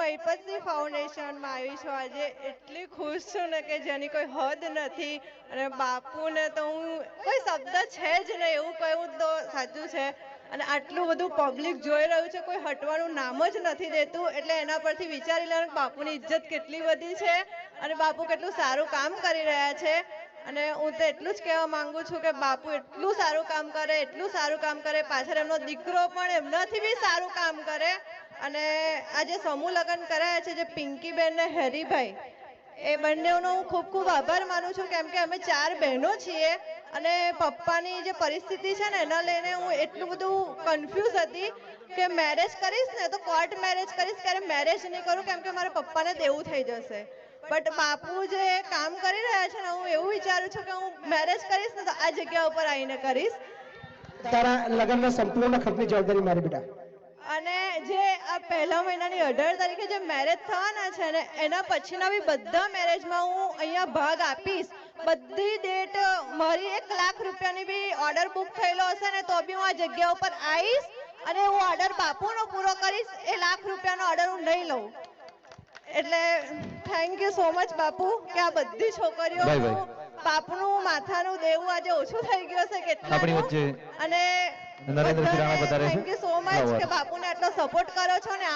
ગણપતિ ફાઉન્ડેશનમાં આવી છું આજે એટલી ખુશ છું ને કે જેની કોઈ હદ નથી અને બાપુને તો હું કોઈ શબ્દ છે જ નહીં એવું કહ્યું તો સાચું છે અને આટલું બધું પબ્લિક જોઈ રહ્યું છે કોઈ હટવાનું નામ જ નથી દેતું એટલે એના પરથી વિચારી લેવાનું બાપુની ઇજ્જત કેટલી બધી છે અને બાપુ કેટલું સારું કામ કરી રહ્યા છે અને હું તો એટલું જ કહેવા માંગુ છું કે બાપુ એટલું સારું કામ કરે પાછળ એમનો દીકરો પણ એમનાથી બી સારું કામ કરે અને આ જે સમૂહ લગ્ન કરાયા છે જે પિંકીબેન ને હેરીભાઈ એ બંનેનો હું ખૂબ ખૂબ આભાર માનું છું કેમ કે અમે 4 બહેનો છીએ અને પપ્પાની જે પરિસ્થિતિ છે ને એના લઈને હું એટલું બધું કન્ફ્યુઝ હતી કે મેરેજ કરીશ ને તો કોર્ટ મેરેજ કરીશ ક્યારે મેરેજ નહીં કરું કેમ કે મારા પપ્પાને દેવું થઈ જશે બટ બાપુ જે કામ કરી રહ્યા છે ને હું એવું વિચારું છું કે હું મેરેજ કરીશ ને તો આ જગ્યા ઉપર આવીને કરીશ તારા લગ્નના સંપૂર્ણ ખર્ચની જવાબદારી મારી બેટા અને જે આ પહેલા મહિનાની 18 તારીખે જે મેરેજ થવાના છે ને એના પછીના બી બધા મેરેજમાં હું અહીંયા ભાગ આપીશ બધી ડેટ મારી 1 લાખ રૂપિયાની બી ઓર્ડર બુક થયેલો હશે ને તો બી હું આ જગ્યા ઉપર આવીશ અને હું ઓર્ડર બાપુનો પૂરો કરીશ એ 1 લાખ રૂપિયાનો ઓર્ડર હું નહીં લઉં એટલે થેન્ક યુ સો મચ બાપુ કે આ બધી છોકરીઓ બાપુનું માથાનું દેવું આજે ઓછું થઈ ગયું છે કેટલાનું અને નરેન્દ્ર ખીરાણા બતાવે છે થેન્ક યુ સો મચ કે બાપુને આટલો સપોર્ટ કરો છો ને